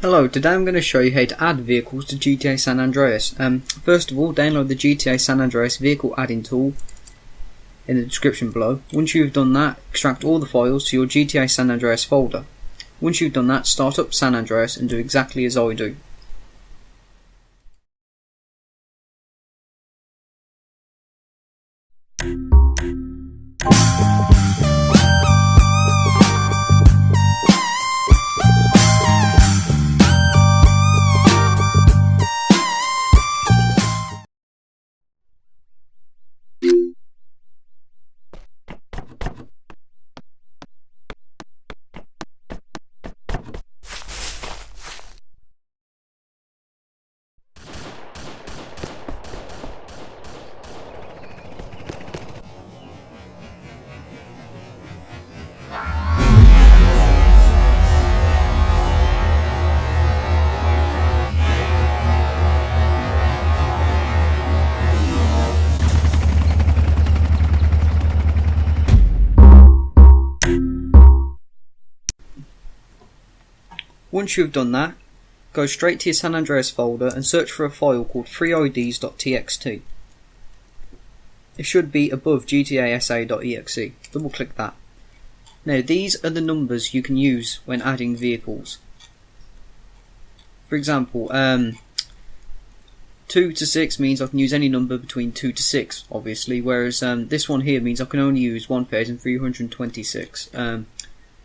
Hello, today I'm going to show you how to add vehicles to GTA San Andreas. First of all, download the GTA San Andreas vehicle adding tool in the description below. Once you've done that, extract all the files to your GTA San Andreas folder. Once you've done that, start up San Andreas and do exactly as I do. Once you've done that, go straight to your San Andreas folder and search for a file called freeids.txt. It should be above gtasa.exe. Double click that. Now these are the numbers you can use when adding vehicles. For example, 2 to 6 means I can use any number between 2 to 6, obviously, whereas this one here means I can only use 1326.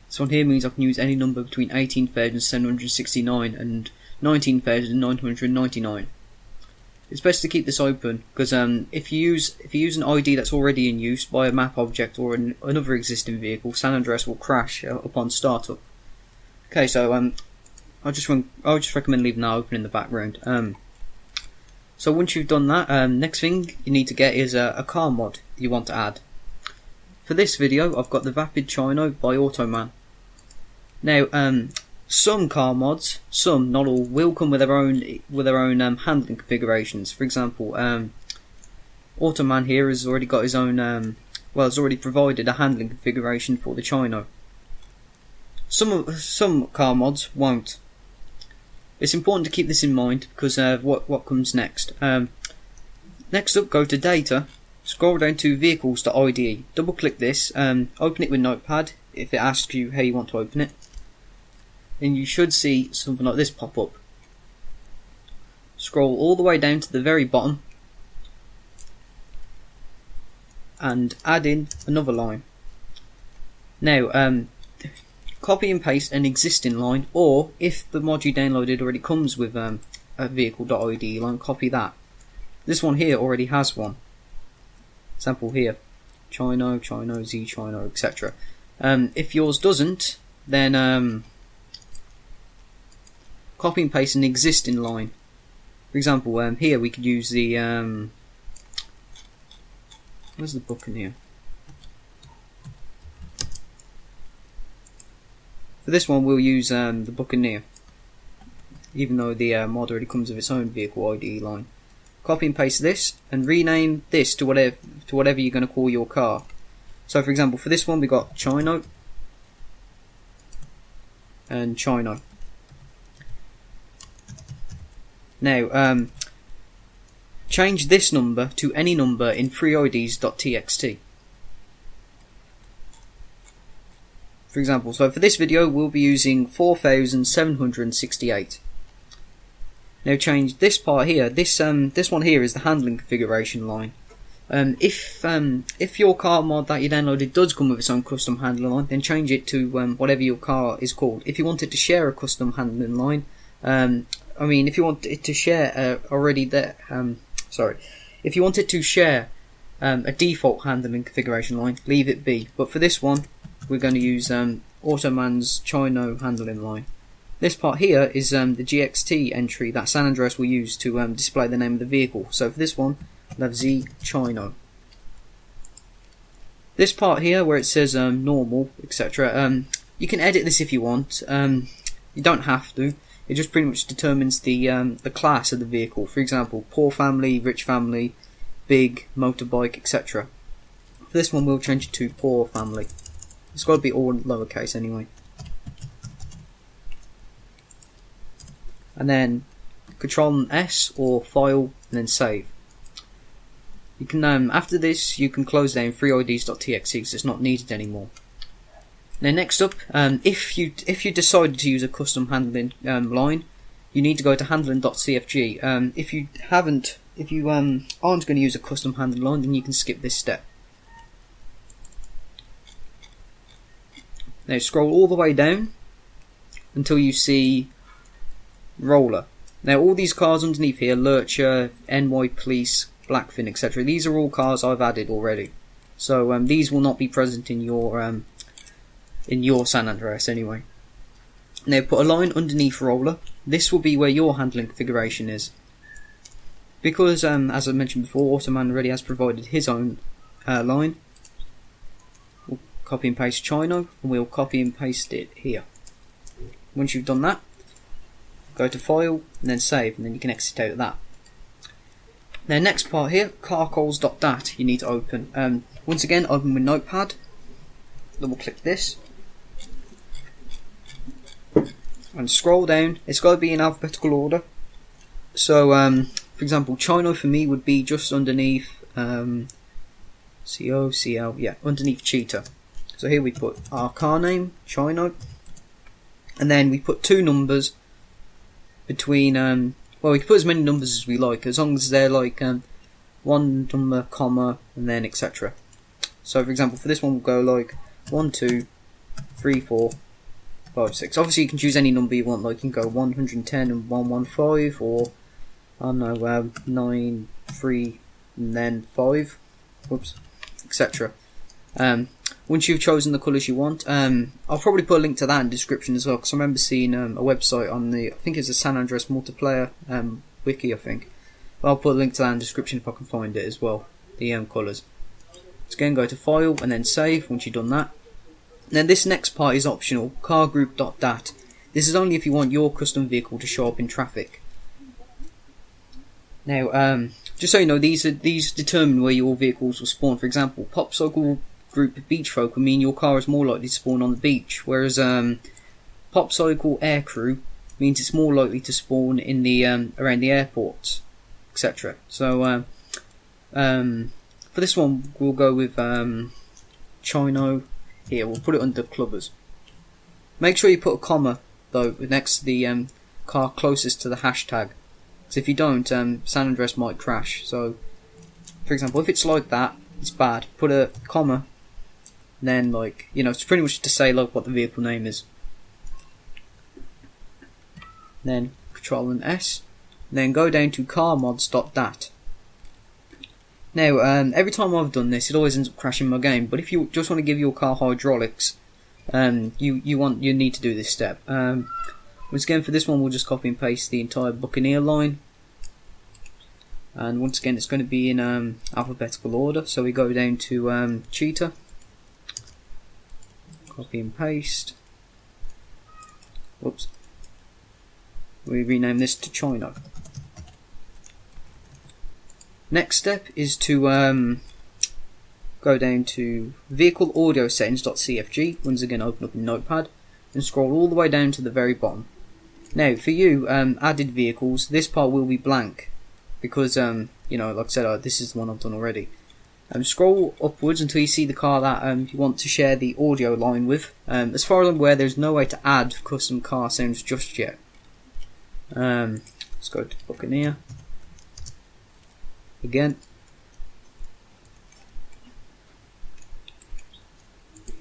This one here means I can use any number between 18,769 and 19,999. It's best to keep this open because if you use an ID that's already in use by a map object or another existing vehicle, San Andreas will crash upon startup. Okay, so I just recommend leaving that open in the background. So once you've done that, next thing you need to get is a car mod you want to add. For this video, I've got the Vapid Chino by Automan. Now, some car mods, some, not all, will come with their own handling configurations. For example, Automan here has already got his own, has already provided a handling configuration for the Chino. Some car mods won't. It's important to keep this in mind because of what comes next. Next up, go to Data. Scroll down to vehicles.ide. Double click this, open it with Notepad if it asks you how you want to open it. And you should see something like this pop up. Scroll all the way down to the very bottom and add in another line. Now, copy and paste an existing line, or if the mod you downloaded already comes with a vehicle.ide line, copy that. This one here already has one. Example here, Chino, Z, Chino, etc. If yours doesn't, then copy and paste an existing line. For example, here we could use the where's the Buccaneer? For this one, we'll use the Buccaneer, even though the mod already comes with its own vehicle ID line. Copy and paste this and rename this to whatever you're going to call your car. So for example, for this one we got Chino and Chino. Now change this number to any number in freeids.txt. For example, so for this video we'll be using 4768. Now change this part here. This one here is the handling configuration line. If your car mod that you downloaded does come with its own custom handling line, then change it to whatever your car is called. If you wanted to share a custom handling line, if you want it to share if you wanted to share a default handling configuration line, leave it be. But for this one, we're going to use Automan's Chino handling line. This part here is the GXT entry that San Andreas will use to display the name of the vehicle. So for this one, we'll have Z Chino. This part here where it says normal, etc. You can edit this if you want. You don't have to. It just pretty much determines the class of the vehicle. For example, poor family, rich family, big, motorbike, etc. For this one, we'll change it to poor family. It's got to be all lowercase anyway. and then Control+S or File and then Save. You can after this you can close down freeids.txt because it's not needed anymore. Now next up, if you decided to use a custom handling line, you need to go to handling.cfg. If you aren't going to use a custom handling line, then you can skip this step. Now scroll all the way down until you see Roller. Now all these cars underneath here, Lurcher, NY Police, Blackfin, etc. These are all cars I've added already. So these will not be present in your San Andreas anyway. Now put a line underneath Roller. This will be where your handling configuration is. Because as I mentioned before, Automan already has provided his own line. We'll copy and paste Chino, and we'll copy and paste it here. Once you've done that, go to File and then Save, and then you can exit out of that. Now next part here, carcoals.dat you need to open. Once again, open with Notepad. Double click this. And scroll down. It's got to be in alphabetical order. So, for example, Chino for me would be just underneath CL, yeah, underneath Cheetah. So here we put our car name, Chino, and then we put 2 numbers between, well, we can put as many numbers as we like, as long as they're like 1 number, comma, and then etc. So for example, for this one we'll go like 1, 2, 3, 4, 5, 6. Obviously you can choose any number you want, like you can go 110 and 115, or I don't know, 9, 3, and then 5, whoops, etc. Once you've chosen the colours you want, I'll probably put a link to that in the description as well, because I remember seeing a website on the, I think it's a San Andreas multiplayer wiki, I think. But I'll put a link to that in the description if I can find it as well, the colours. So again, go to File and then Save once you've done that. Now this next part is optional, cargroup.dat. This is only if you want your custom vehicle to show up in traffic. Now, just so you know, these determine where your vehicles will spawn. For example, Popcycle Group Beach Folk will mean your car is more likely to spawn on the beach, whereas Popcycle Air Crew means it's more likely to spawn in the around the airports, etc. So for this one, we'll go with Chino. Here, we'll put it under clubbers. Make sure you put a comma though next to the car closest to the hashtag. Because if you don't, San Andreas might crash. So, for example, if it's like that, it's bad. Put a comma, and then like, you know, it's pretty much to say like what the vehicle name is. Then Control+S, then go down to carmods.dat. Now, every time I've done this, it always ends up crashing my game. But if you just want to give your car hydraulics, you need to do this step. Once again, for this one, we'll just copy and paste the entire Buccaneer line. And once again, it's going to be in alphabetical order. So we go down to Cheetah, copy and paste. Whoops. We rename this to Chino. Next step is to go down to vehicle audio settings.cfg. Once again, open up a notepad and scroll all the way down to the very bottom. Now, for you, added vehicles, this part will be blank because, you know, like I said, this is the one I've done already. Scroll upwards until you see the car that you want to share the audio line with. As far as I'm aware, there's no way to add custom car sounds just yet. Let's go to Buccaneer. Again,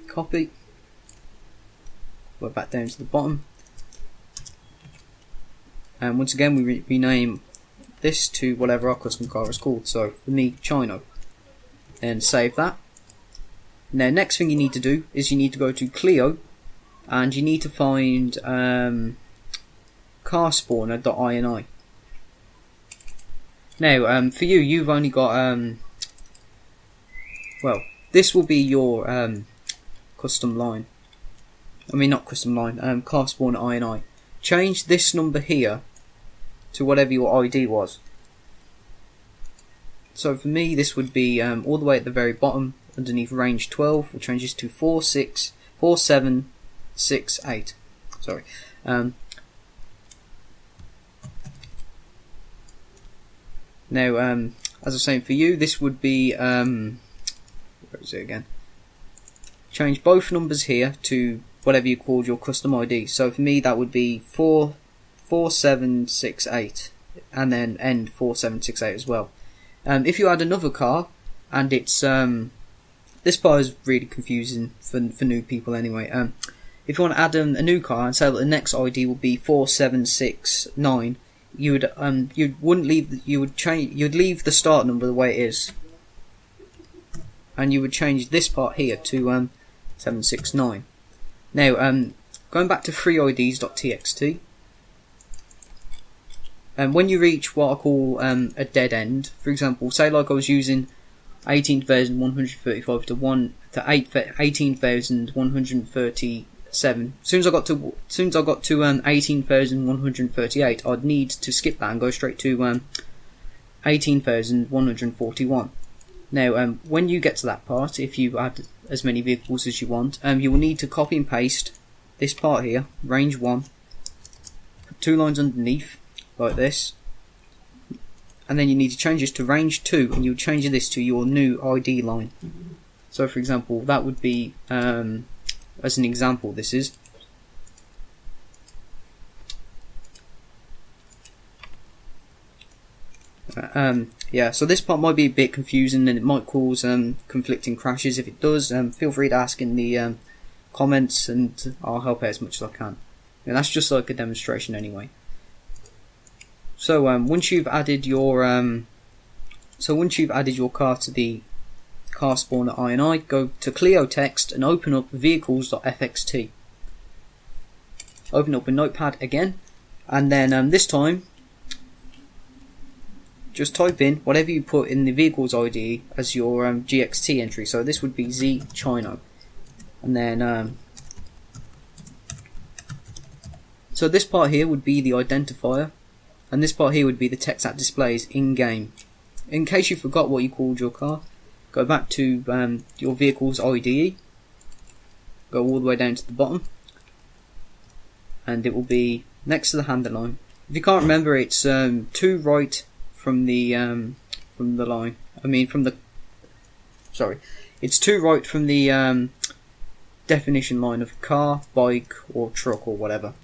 copy, go back down to the bottom, and once again we rename this to whatever our custom car is called. So for me, Chino, and save that. Now next thing you need to do is you need to go to Clio, and you need to find carspawner.ini. Now, for you, you've only got, well, this will be your custom line. I mean, not custom line, car spawner INI. Change this number here to whatever your ID was. So for me, this would be all the way at the very bottom, underneath range 12. We'll change this to 4768. Sorry. Now, as I was saying, for you, this would be where is it again? Change both numbers here to whatever you called your custom ID. So for me, that would be 4768, and then end 4768 as well. If you add another car, and it's this part is really confusing for new people anyway. If you want to add a new car and say that the next ID will be 4769, you'd leave the start number the way it is, and you would change this part here to 769. Now, going back to freeids.txt, when you reach what I call a dead end, for example, say like I was using 18,135 to 18,137. As soon as I got to 18,138, I'd need to skip that and go straight to 18,141. Now, when you get to that part, if you add as many vehicles as you want, you will need to copy and paste this part here, range 1, put 2 lines underneath, like this, and then you need to change this to range 2, and you'll change this to your new ID line. So, for example, that would be, as an example, this is. Yeah, so this part might be a bit confusing and it might cause conflicting crashes. If it does, feel free to ask in the comments and I'll help out as much as I can. And that's just like a demonstration anyway. So once you've added your car to the car spawner INI, go to Clio text and open up vehicles.txt. Open up a notepad again, and then this time just type in whatever you put in the vehicles ID as your GXT entry. So this would be Z China, and then so this part here would be the identifier, and this part here would be the text that displays in game. In case you forgot what you called your car, go back to your vehicle's IDE, go all the way down to the bottom, and it will be next to the handle line. If you can't remember, it's 2 right from the line. It's 2 right from the definition line of car, bike, or truck, or whatever.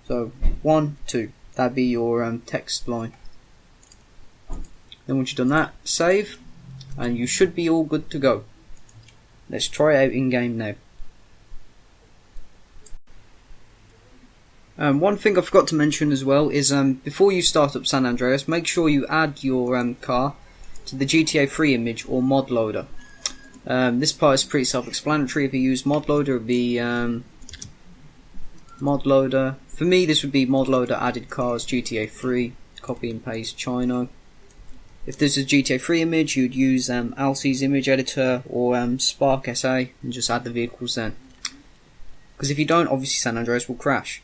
So 1, 2. That'd be your text line. Then once you've done that, save, and you should be all good to go. Let's try it out in game now. One thing I forgot to mention as well is before you start up San Andreas, make sure you add your car to the GTA 3 image or mod loader. This part is pretty self-explanatory. If you use mod loader, it would be mod loader. For me, this would be mod loader added cars GTA 3. Copy and paste China. If there's a GTA 3 image, you'd use Alcy's image editor or Spark SA and just add the vehicles then. Because if you don't, obviously San Andreas will crash.